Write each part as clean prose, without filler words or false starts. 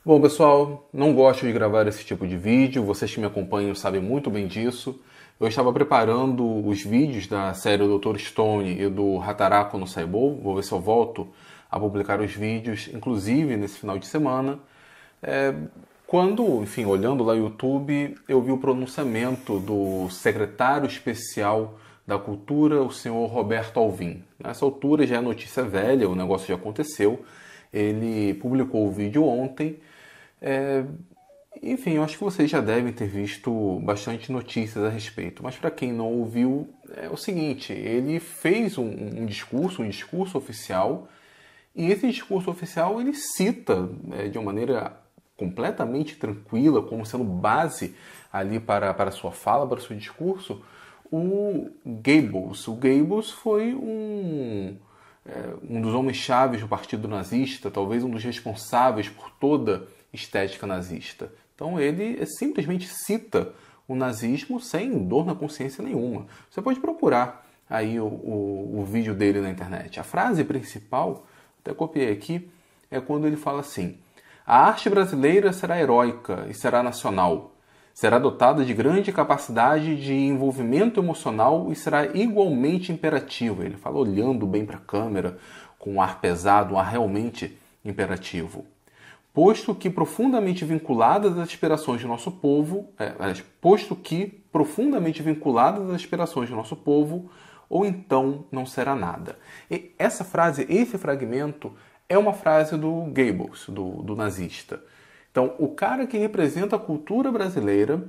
Bom, pessoal, não gosto de gravar esse tipo de vídeo, vocês que me acompanham sabem muito bem disso. Eu estava preparando os vídeos da série do Dr. Stone e do Hataraku no Saibou, vou ver se eu volto a publicar os vídeos, inclusive nesse final de semana. Quando, enfim, olhando lá no YouTube, eu vi o pronunciamento do secretário especial da Cultura, o senhor Roberto Alvim. Nessa altura já é notícia velha, o negócio já aconteceu. Ele publicou o vídeo ontem. Enfim, eu acho que vocês já devem ter visto bastante notícias a respeito. Mas para quem não ouviu, é o seguinte, ele fez um discurso oficial, e esse discurso oficial ele cita de uma maneira completamente tranquila, como sendo base ali para a sua fala, para o seu discurso, o Goebbels. O Goebbels foi um dos homens-chave do partido nazista, talvez um dos responsáveis por toda estética nazista. Então ele simplesmente cita o nazismo sem dor na consciência nenhuma. Você pode procurar aí o vídeo dele na internet. A frase principal, até copiei aqui, é quando ele fala assim: a arte brasileira será heróica e será nacional. Será dotada de grande capacidade de envolvimento emocional e será igualmente imperativa. Ele fala olhando bem para a câmera, com um ar pesado, um ar realmente imperativo. Posto que profundamente vinculadas às aspirações do nosso povo, ou então não será nada. E essa frase, esse fragmento, é uma frase do Goebbels, do nazista. Então, o cara que representa a cultura brasileira,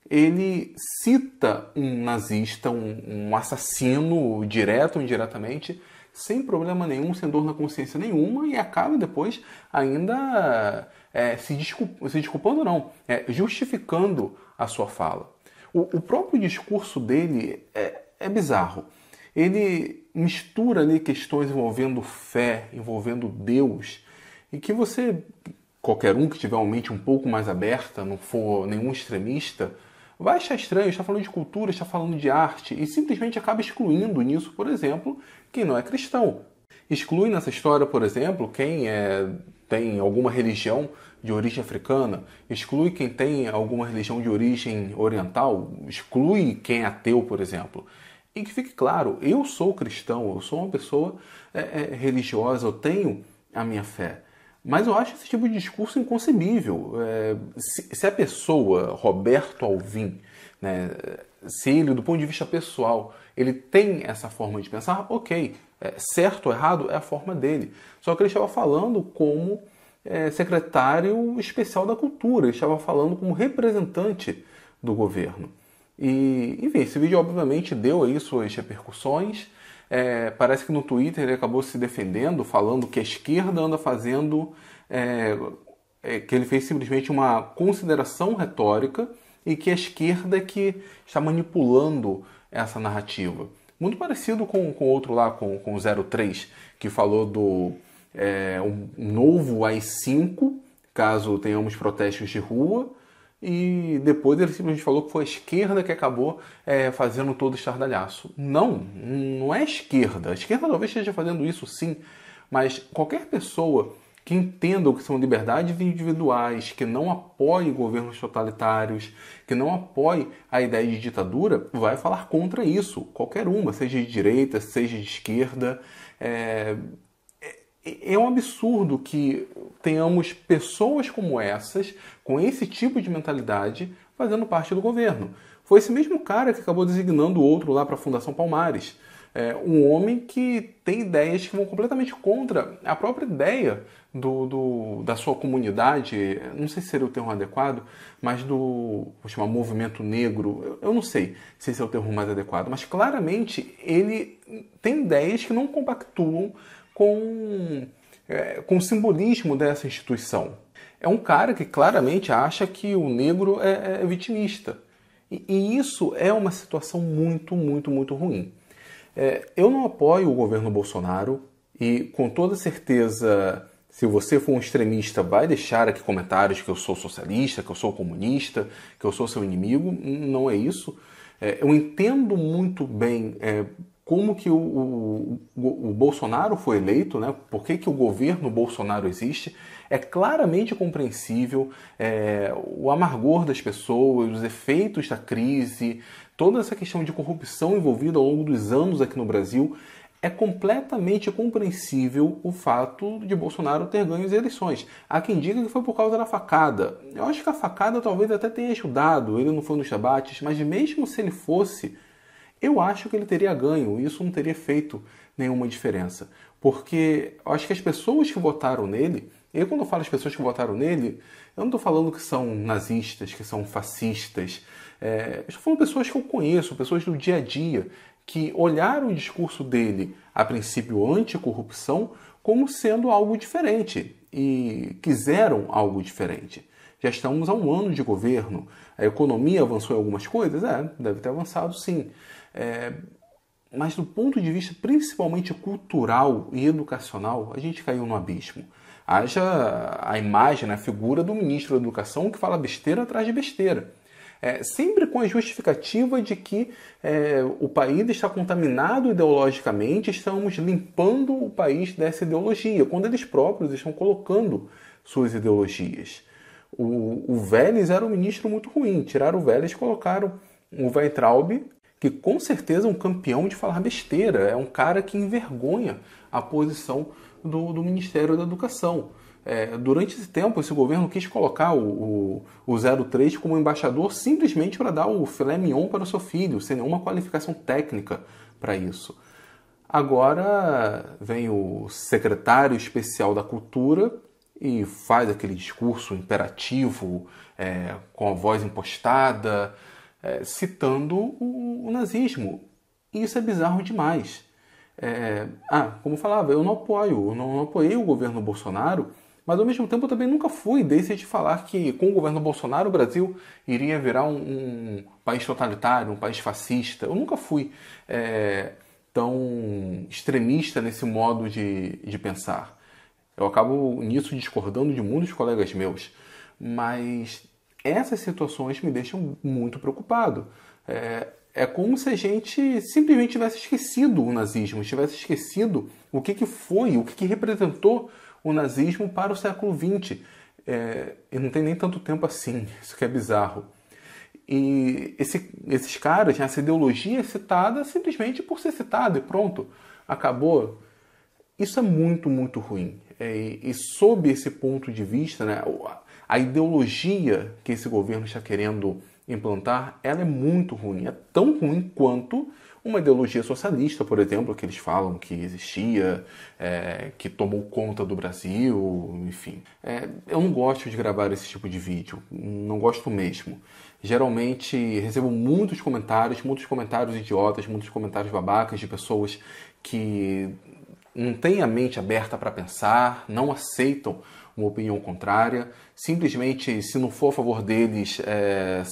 ele cita um nazista, um assassino, direto ou indiretamente, sem problema nenhum, sem dor na consciência nenhuma, e acaba depois ainda se desculpando, não, justificando a sua fala. O próprio discurso dele é bizarro. Ele mistura ali questões envolvendo fé, envolvendo Deus, e que qualquer um que tiver uma mente um pouco mais aberta, não for nenhum extremista, vai achar estranho, está falando de cultura, está falando de arte, e simplesmente acaba excluindo nisso, por exemplo, quem não é cristão. Exclui nessa história, por exemplo, quem tem alguma religião de origem africana, exclui quem tem alguma religião de origem oriental, exclui quem é ateu, por exemplo. E que fique claro, eu sou cristão, eu sou uma pessoa religiosa, eu tenho a minha fé. Mas eu acho esse tipo de discurso inconcebível. Se a pessoa, Roberto Alvim, né, se ele, do ponto de vista pessoal, ele tem essa forma de pensar, ok, certo ou errado é a forma dele. Só que ele estava falando como secretário especial da cultura, ele estava falando como representante do governo. E, enfim, esse vídeo obviamente deu aí suas repercussões. Parece que no Twitter ele acabou se defendendo, falando que a esquerda anda fazendo, que ele fez simplesmente uma consideração retórica e que a esquerda é que está manipulando essa narrativa. Muito parecido com outro lá, com o 03, que falou do um novo AI-5, caso tenhamos protestos de rua, e depois ele simplesmente falou que foi a esquerda que acabou fazendo todo o estardalhaço. Não é a esquerda. A esquerda talvez esteja fazendo isso sim, mas qualquer pessoa que entenda o que são liberdades individuais, que não apoie governos totalitários, que não apoie a ideia de ditadura, vai falar contra isso. Qualquer uma, seja de direita, seja de esquerda. É um absurdo que tenhamos pessoas como essas, com esse tipo de mentalidade, fazendo parte do governo. Foi esse mesmo cara que acabou designando o outro lá para a Fundação Palmares. Um homem que tem ideias que vão completamente contra a própria ideia da sua comunidade, não sei se seria o termo adequado, mas vou chamar movimento negro, eu não sei se esse é o termo mais adequado, mas claramente ele tem ideias que não compactuam com o simbolismo dessa instituição. É um cara que claramente acha que o negro é vitimista. E isso é uma situação muito, muito, muito ruim. Eu não apoio o governo Bolsonaro e, com toda certeza, se você for um extremista, vai deixar aqui comentários que eu sou socialista, que eu sou comunista, que eu sou seu inimigo. Não é isso. Eu entendo muito bem como que o Bolsonaro foi eleito, né? Por que o governo Bolsonaro existe. É claramente compreensível o amargor das pessoas, os efeitos da crise, toda essa questão de corrupção envolvida ao longo dos anos aqui no Brasil. É completamente compreensível o fato de Bolsonaro ter ganho as eleições. Há quem diga que foi por causa da facada. Eu acho que a facada talvez até tenha ajudado, ele não foi nos debates, mas mesmo se ele fosse, eu acho que ele teria ganho, isso não teria feito nenhuma diferença. Porque eu acho que as pessoas que votaram nele, quando eu falo as pessoas que votaram nele, eu não estou falando que são nazistas, que são fascistas, eu estou falando de pessoas que eu conheço, pessoas do dia a dia, que olharam o discurso dele, a princípio anticorrupção, como sendo algo diferente e quiseram algo diferente. Já estamos há um ano de governo, a economia avançou em algumas coisas? Deve ter avançado sim. Mas do ponto de vista principalmente cultural e educacional, a gente caiu no abismo. Haja a imagem, a figura do ministro da Educação que fala besteira atrás de besteira. Sempre com a justificativa de que o país está contaminado ideologicamente, estamos limpando o país dessa ideologia, quando eles próprios estão colocando suas ideologias. O Vélez era um ministro muito ruim, tiraram o Vélez e colocaram o Weintraub, que com certeza é um campeão de falar besteira, é um cara que envergonha a posição do Ministério da Educação. Durante esse tempo, esse governo quis colocar o 03 como embaixador simplesmente para dar o filé mignon para o seu filho, sem nenhuma qualificação técnica para isso. Agora vem o secretário especial da Cultura e faz aquele discurso imperativo, com a voz impostada, citando o nazismo. E isso é bizarro demais. Como eu falava, eu não apoiei o governo Bolsonaro, mas ao mesmo tempo eu também nunca fui desse de falar que com o governo Bolsonaro o Brasil iria virar um país totalitário, um país fascista. Eu nunca fui tão extremista nesse modo de pensar. Eu acabo nisso discordando de muitos colegas meus, mas essas situações me deixam muito preocupado. É como se a gente simplesmente tivesse esquecido o nazismo, tivesse esquecido o que foi, o que representou o nazismo para o século XX. E não tem nem tanto tempo assim, isso que é bizarro. E esses caras, essa ideologia é citada simplesmente por ser citada e pronto, acabou. Isso é muito, muito ruim. E sob esse ponto de vista, né, a ideologia que esse governo está querendo implantar, ela é muito ruim. É tão ruim quanto uma ideologia socialista, por exemplo, que eles falam que existia, que tomou conta do Brasil, enfim. Eu não gosto de gravar esse tipo de vídeo, não gosto mesmo. Geralmente recebo muitos comentários idiotas, muitos comentários babacas de pessoas que não têm a mente aberta para pensar, não aceitam uma opinião contrária, simplesmente, se não for a favor deles,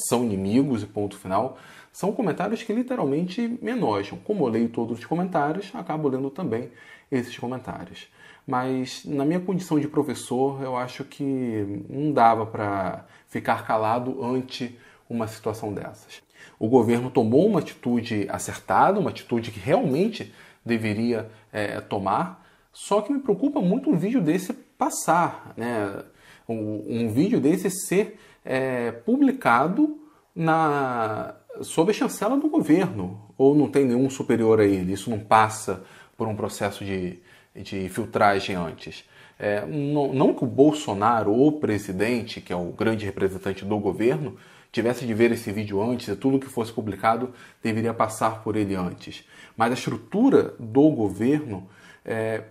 são inimigos e ponto final. São comentários que literalmente me enojam. Como eu leio todos os comentários, acabo lendo também esses comentários. Mas na minha condição de professor, eu acho que não dava para ficar calado ante uma situação dessas. O governo tomou uma atitude acertada, uma atitude que realmente deveria tomar, só que me preocupa muito um vídeo desse passar, né? Um vídeo desse ser publicado sob a chancela do governo, ou não tem nenhum superior a ele, isso não passa por um processo de filtragem antes. Não que o Bolsonaro, o presidente, que é o grande representante do governo, tivesse de ver esse vídeo antes e tudo que fosse publicado deveria passar por ele antes. Mas a estrutura do governo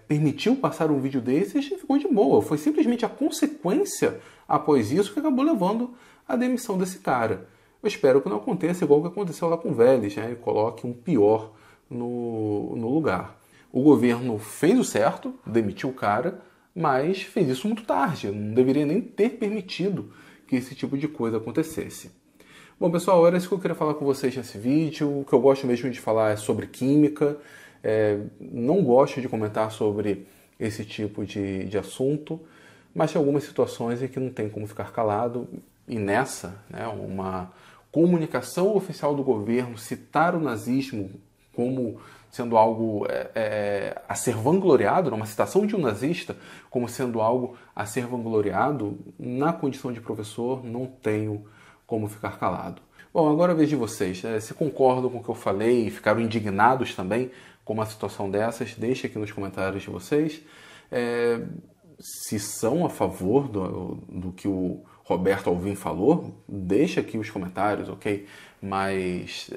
permitiu passar um vídeo desses e ficou de boa. Foi simplesmente a consequência após isso que acabou levando à demissão desse cara. Eu espero que não aconteça igual que aconteceu lá com o Vélez, né? E coloque um pior no lugar. O governo fez o certo, demitiu o cara, mas fez isso muito tarde. Não deveria nem ter permitido que esse tipo de coisa acontecesse. Bom, pessoal, era isso que eu queria falar com vocês nesse vídeo. O que eu gosto mesmo de falar é sobre química. Não gosto de comentar sobre esse tipo de assunto, mas tem algumas situações em que não tem como ficar calado. E nessa, né, uma comunicação oficial do governo citar o nazismo como sendo algo a ser vangloriado, uma citação de um nazista como sendo algo a ser vangloriado, na condição de professor, não tenho como ficar calado. Bom, agora a vez de vocês. Se concordam com o que eu falei e ficaram indignados também com uma situação dessas, deixe aqui nos comentários de vocês. Se são a favor do que o Roberto Alvim falou, deixa aqui os comentários, ok? Mas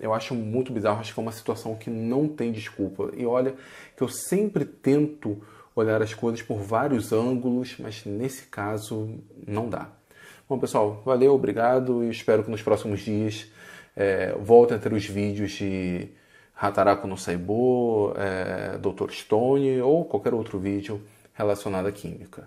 eu acho muito bizarro, acho que é uma situação que não tem desculpa. E olha que eu sempre tento olhar as coisas por vários ângulos, mas nesse caso não dá. Bom, pessoal, valeu, obrigado e espero que nos próximos dias voltem a ter os vídeos de Hataraku no Saibo, Dr. Stone ou qualquer outro vídeo relacionado à química.